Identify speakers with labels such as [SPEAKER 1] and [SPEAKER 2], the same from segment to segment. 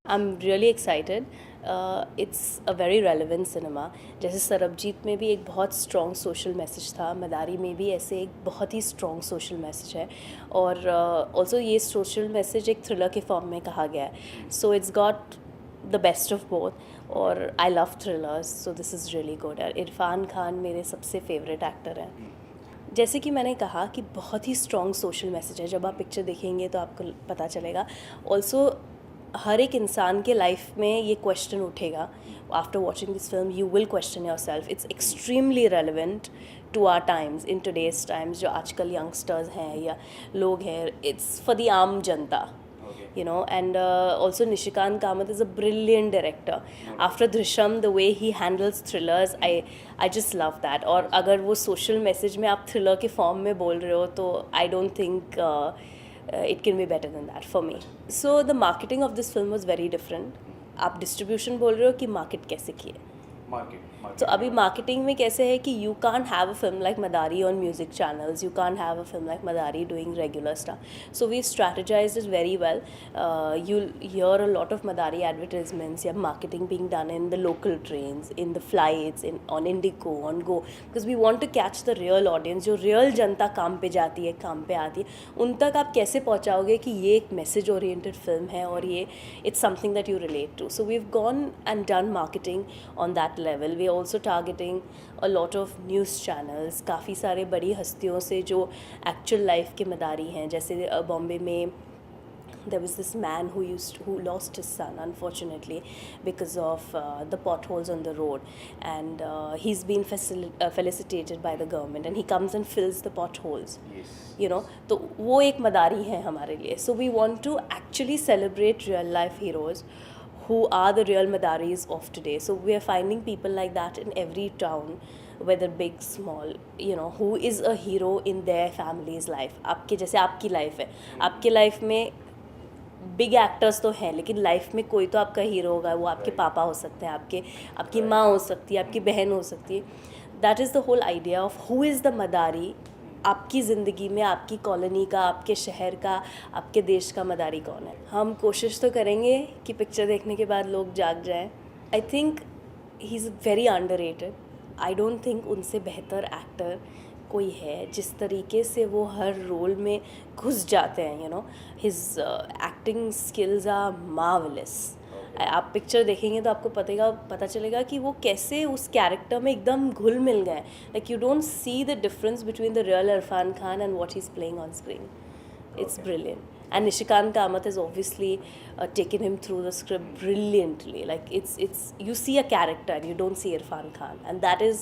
[SPEAKER 1] I'm really excited. It's a very relevant cinema. जैसे सरबजीत में भी एक बहुत स्ट्रॉन्ग सोशल मैसेज था, मदारी में भी ऐसे एक बहुत ही स्ट्रॉन्ग सोशल मैसेज है, और ऑल्सो ये सोशल मैसेज एक थ्रिलर के फॉर्म में कहा गया है. So it's got the best of both, और I love thrillers, so this is really good. Irrfan Khan मेरे सबसे फेवरेट एक्टर हैं. जैसे कि मैंने कहा कि बहुत ही स्ट्रॉन्ग सोशल मैसेज है. जब आप पिक्चर देखेंगे तो आपको पता चलेगा. ऑल्सो हर एक इंसान के लाइफ में ये क्वेश्चन उठेगा. After watching this film you will question yourself. It's extremely relevant to our times, in today's times. जो आजकल यंगस्टर्स हैं या लोग हैं, इट्स फॉर द आम जनता, you know. And also Nishikant Kamath is a brilliant director. After Drishyam, the way he handles thrillers, I just love that. और अगर वो social message में आप thriller के form में बोल रहे हो तो I don't think it can be better than that for me. So the marketing of this film was very different. आप distribution बोल रहे हो कि market कैसे किए. तो अभी मार्केटिंग में कैसे है कि you can't have a film like Madaari on music channels, you can't have a film like Madaari doing regular stuff. So we strategized it very well. You hear a lot of Madaari advertisements या marketing being done in the local trains, in the flights, in on IndiGo, on Go, because we want to catch the real audience. जो real जनता काम पे जाती है, काम पे आती है, उन तक आप कैसे पहुँचाओगे कि ये एक मैसेज ओरिएंटेड फिल्म है और ये it's something that you relate to. So we have gone and done marketing on that level. We also targeting a lot of news channels. काफ़ी सारे बड़ी हस्तियों से जो actual life के मदारी हैं. जैसे बॉम्बे में there was this man who lost his son unfortunately because of the potholes on the road, and he's been felicitated by the government, and he comes and fills the potholes.
[SPEAKER 2] Yes.
[SPEAKER 1] You know, तो वो एक मदारी है हमारे लिए. So we want to actually celebrate real life heroes who are the real Madaris of today. So we are finding people like that in every town, whether big, small, you know, who is a hero in their family's life. आपके जैसे आपकी life है, आपके life में big actors तो हैं, लेकिन life में कोई तो आपका हीरो होगा. वो आपके पापा हो सकते हैं, आपकी माँ हो सकती है, आपकी बहन हो सकती है. That is the whole idea of who is the Madaari. आपकी ज़िंदगी में आपकी कॉलोनी का, आपके शहर का, आपके देश का मदारी कौन है. हम कोशिश तो करेंगे कि पिक्चर देखने के बाद लोग जाग जाएं. I think he is very underrated. I don't think उनसे बेहतर एक्टर कोई है. जिस तरीके से वो हर रोल में घुस जाते हैं, you know, his acting skills are marvellous. आप पिक्चर देखेंगे तो आपको पता चलेगा कि वो कैसे उस कैरेक्टर में एकदम घुल मिल गए. Like you don't see the difference between the real Irfan Khan and what he is playing on screen. It's brilliant. And Nishikant Kamath has obviously taken him through the script brilliantly. Like it's you see a character and you don't see Irfan Khan, and that is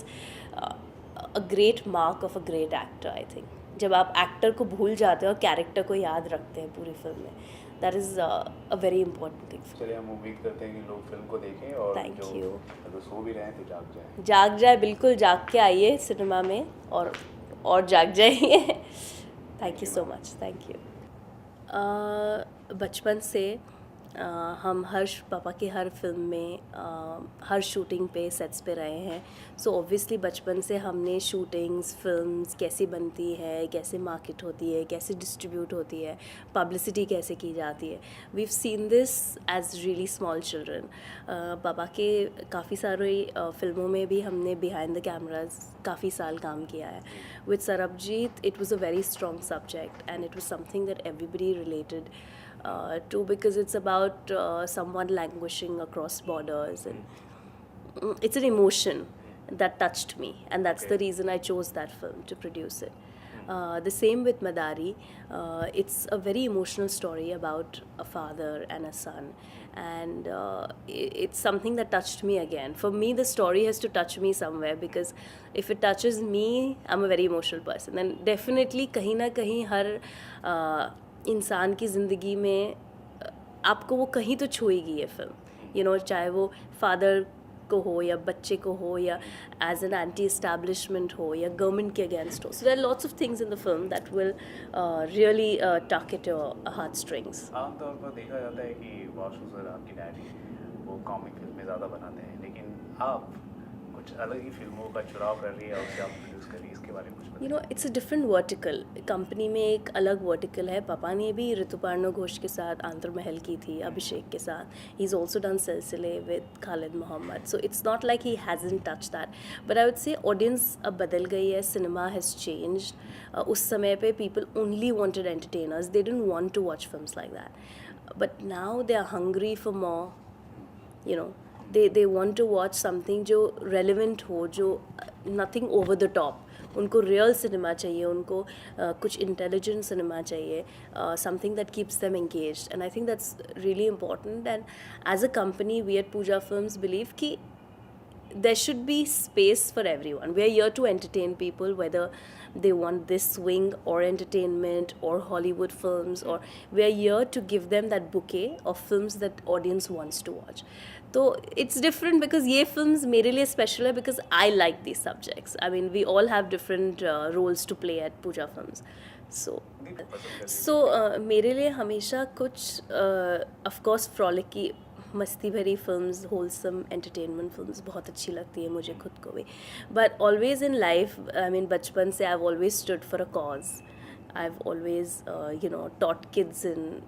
[SPEAKER 1] a great mark of a great actor, I think. जब आप actor को भूल जाते हो और character को याद रखते हैं पूरी फिल्म में, that is a very important thing.
[SPEAKER 2] चलिए हम उम्मीद करते हैं कि लोग फिल्म को देखें और
[SPEAKER 1] Thank
[SPEAKER 2] जो
[SPEAKER 1] you.
[SPEAKER 2] अगर सो भी रहे हैं तो जाग जाएं.
[SPEAKER 1] जाग जाए, बिल्कुल जाग के आइए सिनेमा में और जाग जाइए. Thank you so much. Thank you. बचपन से हम पापा की हर फिल्म में हर शूटिंग पे सेट्स पे रहे हैं. सो ऑब्वियसली बचपन से हमने शूटिंग्स, फिल्म्स कैसी बनती है, कैसे मार्केट होती है, कैसे डिस्ट्रीब्यूट होती है, पब्लिसिटी कैसे की जाती है, we have seen this as really small children. पापा के काफ़ी सारी फिल्मों में भी हमने बिहाइंड द कैमराज काफ़ी साल काम किया है. With Sarabjit it was a very strong subject, and it was something that everybody related to, because it's about someone languishing across borders, and it's an emotion that touched me, and that's the reason I chose that film to produce it. The same with Madari. It's a very emotional story about a father and a son, and it's something that touched me again. For me, the story has to touch me somewhere, because if it touches me, I'm a very emotional person, and definitely कहीं ना कहीं हर इंसान की ज़िंदगी में आपको वो कहीं तो छुएगी ये फिल्म. यू नो, चाहे वो फादर को हो या बच्चे को हो, या एज एन एंटी एस्टैब्लिशमेंट हो, या गवर्नमेंट के अगेंस्ट हो. So there are lots of things in the film that will really tug at your heart strings.
[SPEAKER 2] आमतौर पर देखा जाता है कि वासु सर, आपकी डैडी, वो कॉमिक फिल्में ज़्यादा बनाते हैं, लेकिन आप कुछ कुछ अलग ही फिल्मों का चुनाव कर रही है और उसे आप प्रोड्यूस कर रही है, इसके बारे में कुछ बताइए।
[SPEAKER 1] You know it's a different vertical. Company में एक अलग वर्टिकल है. पापा ने भी ऋतुपर्णा घोष के साथ आंतर महल की थी, अभिषेक के साथ. He is also done Silsiilay with Khalid Mohammed. So it's not like he hasn't touch that. But I would say audience अब बदल गई है. Cinema has changed. उस समय पे people only wanted entertainers. They didn't want to watch films like that. But now they are hungry for more. You know they want to watch something जो relevant हो, जो nothing over the top. उनको real cinema चाहिए, उनको कुछ intelligent cinema चाहिए, something that keeps them engaged. And I think that's really important. And as a company we at Pooja films believe कि there should be space for everyone. We are here to entertain people, whether they want this swing or entertainment or Hollywood films, or we are here to give them that bouquet of films that audience wants to watch. So it's different because ये films मेरे लिए special है because I like these subjects. I mean, we all have different roles to play at Pooja Films. So मेरे लिए हमेशा कुछ of course frolic की मस्ती भरी फिल्म्स, होलसम एंटरटेनमेंट फिल्म्स बहुत अच्छी लगती है मुझे खुद को भी. But always in life, I mean बचपन से I have always stood for a cause. I have always taught kids in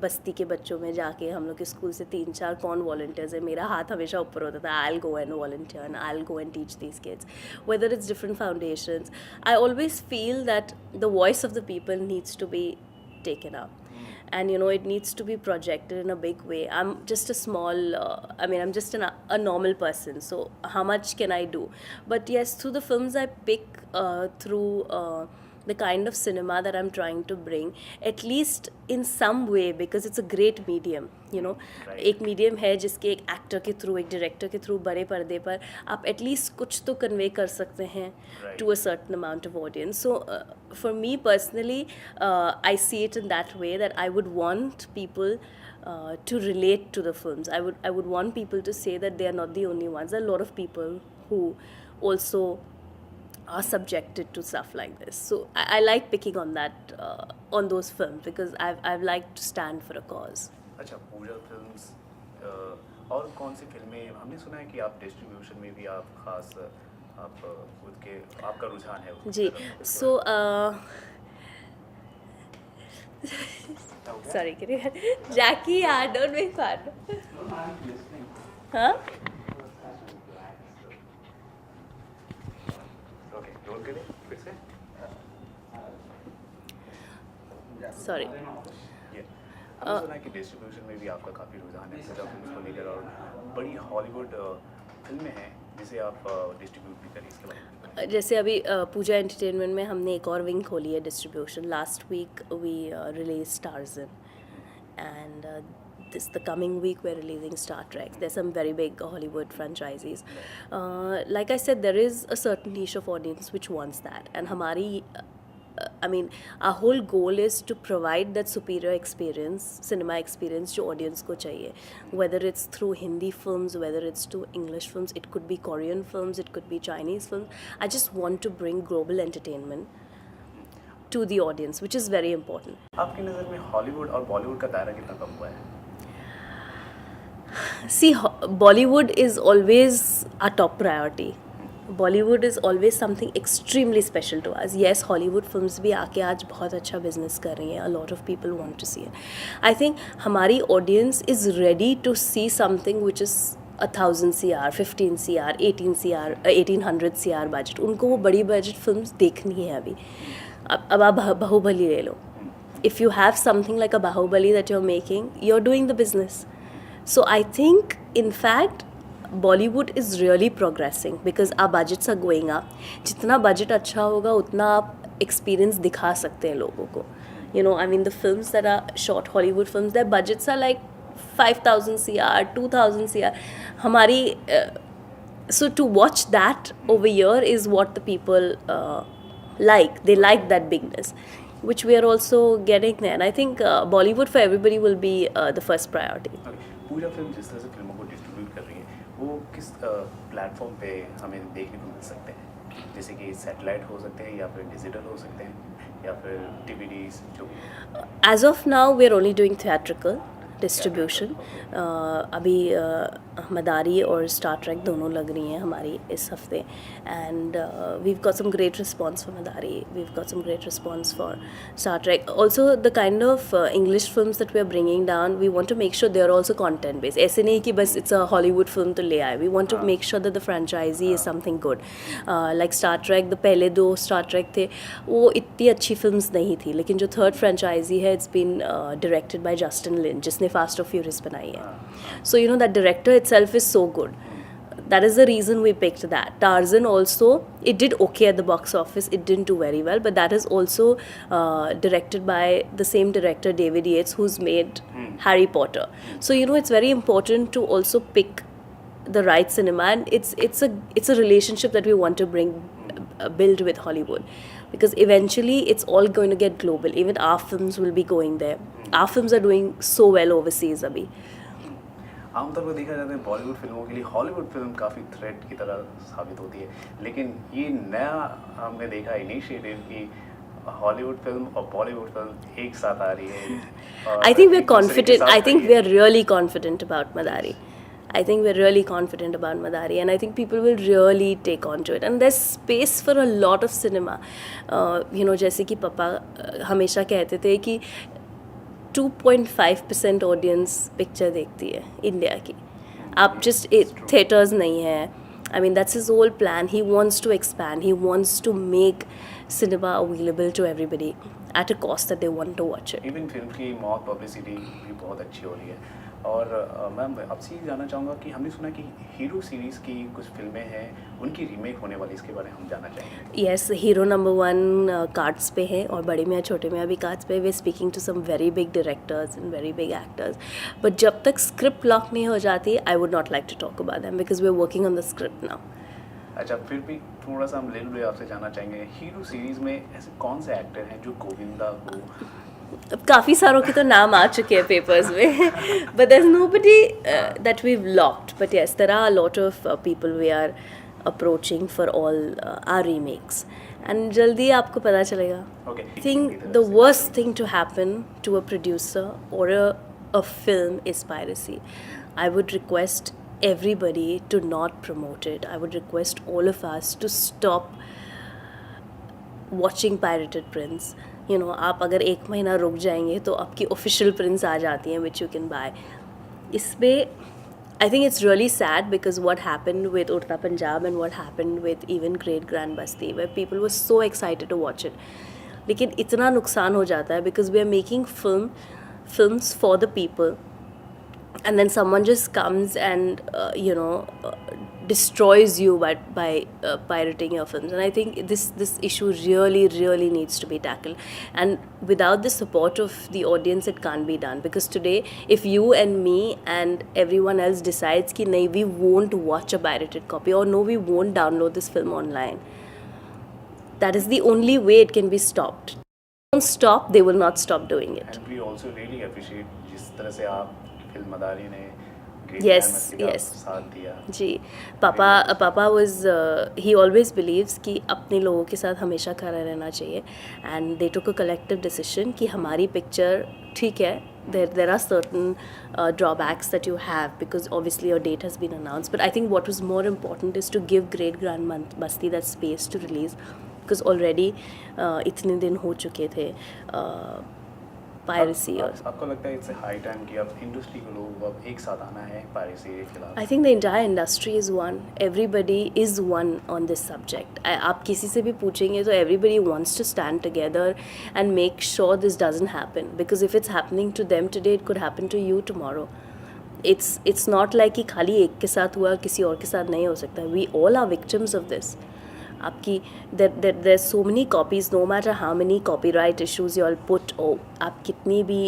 [SPEAKER 1] बस्ती के बच्चों में जाके. हम लोग के स्कूल से 3-4 कौन वॉल्टियर्स है, मेरा हाथ हमेशा ऊपर होता था. I will go and volunteer and I will go and teach these kids, whether it's different foundations. I always feel that the voice of the people needs to be taken up, and it needs to be projected in a big way. I'm just a small I'm just a normal person, so how much can I do? But yes, through the films I pick, through the kind of cinema that I'm trying to bring, at least in some way, because it's a great medium.
[SPEAKER 2] Right.
[SPEAKER 1] एक medium है जिसके एक actor के through, एक director के through बड़े पर्दे पर आप एटलीस्ट कुछ तो कन्वे कर सकते हैं to a certain amount of audience. So for me personally I see it in that way that I would want people to relate to the films. I would want people to say that they are not the only ones. There are a lot of people who also are subjected to stuff like this. So I like picking on that, on those films, because I've liked to stand for a cause.
[SPEAKER 2] अच्छा, पूजा films और कौन सी फिल्में, हमने सुना है कि आप distribution में भी आप खास आप खुद के आपका रुझान है उस
[SPEAKER 1] जी.
[SPEAKER 2] तरफ.
[SPEAKER 1] So sorry, Jackie, yeah, don't make fun. Huh?
[SPEAKER 2] Okay, roll करें फिर से.
[SPEAKER 1] Sorry.
[SPEAKER 2] ये हमने सुना है कि डिस्ट्रीब्यूशन में भी आपका काफ़ी रुझान है पूजा फिल्म्स को लेकर, और बड़ी हॉलीवुड फिल्में हैं जिसे आप डिस्ट्रीब्यूट भी करें, इसके बारे में बताएं.
[SPEAKER 1] जैसे अभी पूजा एंटरटेनमेंट में हमने एक और विंग खोली है distribution. Last week we release Tarzan, and the coming week we're releasing Star Trek. There's some very big Hollywood franchises. Like I said, there is a certain niche of audience which wants that, and hamari our whole goal is to provide that superior experience, cinema experience जो audience को चाहिए, whether it's through Hindi films, whether it's through English films, it could be Korean films, it could be Chinese films. I just want to bring global entertainment to the audience, which is very important.
[SPEAKER 2] आपकी नज़र में Hollywood और बॉलीवुड का दायरा कितना कम हुआ है?
[SPEAKER 1] See, Bollywood is always our top priority. Bollywood is always something extremely special to us. Yes, Hollywood films भी आके आज बहुत अच्छा business कर रही हैं. A lot of people want to see it. I think हमारी audience is ready to see something which is 1,000 CR, 15 CR, 18 CR, 1800 CR budget. उनको वो बड़ी budget films देखनी है अभी. अब आप बाहुबली ले लो. If you have something like a Bahubali that you're making, you're doing the business. So I think, in fact, Bollywood is really progressing because our budgets are going up. जितना budget अच्छा होगा उतना आप experience दिखा सकते हैं लोगों को. The films that are short, Hollywood films, their budgets are like 5,000 CR, 2,000 CR. हमारी so to watch that over here is what the people like. They like that bigness, which we are also getting there. And I think Bollywood for everybody will be the first priority.
[SPEAKER 2] Pooja film जिस तरह से फिल्मों को distribute कर रही है, वो किस प्लेटफॉर्म पे हमें देखने को मिल सकते हैं? जैसे कि सैटेलाइट हो सकते हैं, या फिर डिजिटल हो सकते हैं, या फिर DVDs, जो भी.
[SPEAKER 1] As of now, we're only doing theatrical. Distribution. अभी मदारी और स्टार ट्रैक दोनों लग रही हैं हमारी इस हफ्ते, and we've got some great response for Madaari, we've got some great response for Star Trek also. The kind of English films that we are bringing down, we want to make sure they are also content based. ऐसे नहीं कि बस it's a Hollywood film तो ले आए, we want to make sure that the franchise is something good. Like star trek, the पहले 2 Star Trek थे वो इतनी अच्छी फिल्म्स नहीं थी, लेकिन जो थर्ड फ्रेंचाइजी है it's been directed by Justin Lin, जिसने फास्ट और फ्यूरियस बनाई है। So you know that director itself is so good. That is the reason we picked that. Tarzan also, it did okay at the box office. It didn't do very well, but that is also directed by the same director, David Yates, who's made Harry Potter. So you know, it's very important to also pick the right cinema, and it's a relationship that we want to build with Hollywood, because eventually it's all going to get global. Even our films will be going there. Our films are doing so well overseas abhi.
[SPEAKER 2] आमतौर पर देखा जाता है बॉलीवुड फिल्मों के लिए Hollywood film काफ़ी threat की तरह साबित होती है, लेकिन ये नया हमने देखा इनिशिएटिव कि हॉलीवुड फिल्म और बॉलीवुड फिल्म एक साथ आ रही है।
[SPEAKER 1] I think we're confident. I think we're really confident about Madari. I think we're really confident about Madari, and I think people will really take on to it. And there's space for a lot of cinema. You know, जैसे कि पापा हमेशा कहते थे कि 2.5% audience picture देखती है India की. आप जस्ट थिएटर्स नहीं है. I mean, that's his whole plan. He wants to expand. He wants to make cinema available to everybody at a cost that they want to watch it.
[SPEAKER 2] Even film की मौत publicity भी बहुत अच्छी हो रही है. और मैम आपसे ये जानना चाहूँगा कि हमने सुना कि हीरो सीरीज़ की कुछ फिल्में हैं, उनकी रीमेक होने वाली, इसके बारे में हम जानना चाहेंगे.
[SPEAKER 1] Yes, हीरो नंबर 1 कार्ड्स पे है, और बड़े मियाँ छोटे मियाँ भी कार्ड्स पे. We're speaking to some very big directors and very big actors, but जब तक स्क्रिप्ट लॉक नहीं हो जाती, I would not like to talk about them because we are working on the script now.
[SPEAKER 2] अच्छा, फिर भी थोड़ा सा हम लिटिल बिट आपसे जानना चाहेंगे, हीरो सीरीज़ में ऐसे कौन से एक्टर हैं जो गोविंदा को,
[SPEAKER 1] अब काफ़ी सारों के तो नाम आ चुके हैं पेपर्स में, but there is nobody that we have locked, but yes there are a lot of people we are approaching for all our remakes, and जल्दी आपको पता चलेगा. I think the worst thing to happen to a producer or a film is piracy. I would request everybody to not promote it. I would request all of us to stop watching pirated prints. You know, आप अगर 1 महीना रुक जाएंगे तो आपकी official prints आ जाती हैं which you can buy. इसमें I think it's really sad because what happened with Urta Punjab and what happened with even Great Grand Basti, where people were so excited to watch it. लेकिन इतना नुकसान हो जाता है because we are making films for the people, and then someone just comes and destroys you by pirating your films. And I think this issue really needs to be tackled, and without the support of the audience it can't be done, because today if you and me and everyone else decides ki nahi, we won't watch a pirated copy, or no, we won't download this film online, that is the only way it can be stopped. Don't stop, they will not stop doing it.
[SPEAKER 2] And we also really appreciate जिस तरह से आप film मदारी ने
[SPEAKER 1] yes
[SPEAKER 2] साथ दिया.
[SPEAKER 1] जी, पापा was he always beliefs कि अपने लोगों के साथ हमेशा खड़ा रहना चाहिए, and they took a collective decision कि हमारी पिक्चर ठीक है, there are certain drawbacks that you have because obviously your date has been announced, but I think what was more important is to give Great Grand Basti that space to release, because already इतने दिन हो चुके थे piracy. और
[SPEAKER 2] आपको लगता है it's high time कि अब इंडस्ट्री को लोग अब एक साथ आना है पायरेसी के खिलाफ?
[SPEAKER 1] I think the entire industry is one, everybody is one on this subject. आप किसी से भी पूछेंगे तो everybody wants to stand together and make sure this doesn't happen, because if it's happening to them today it could happen to you tomorrow. It's not like कि खाली एक के साथ हुआ, किसी और के साथ नहीं हो सकता. We all are victims of this. आपकी there's so many copies, no matter how many copyright issues you all put, आप कितनी भी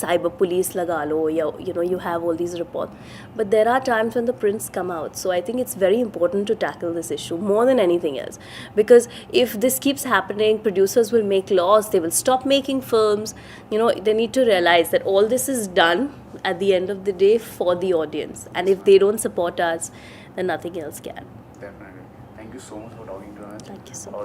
[SPEAKER 1] cyber police लगा लो, या you have all these reports, but there are times when the prints come out. So I think it's very important to tackle this issue more than anything else, because if this keeps happening, producers will make laws, they will stop making films. They need to realize that all this is done at the end of the day for the audience, and if they don't support us, then nothing else can.
[SPEAKER 2] Definitely. Thank you so much for talking to us.
[SPEAKER 1] Thank you so much.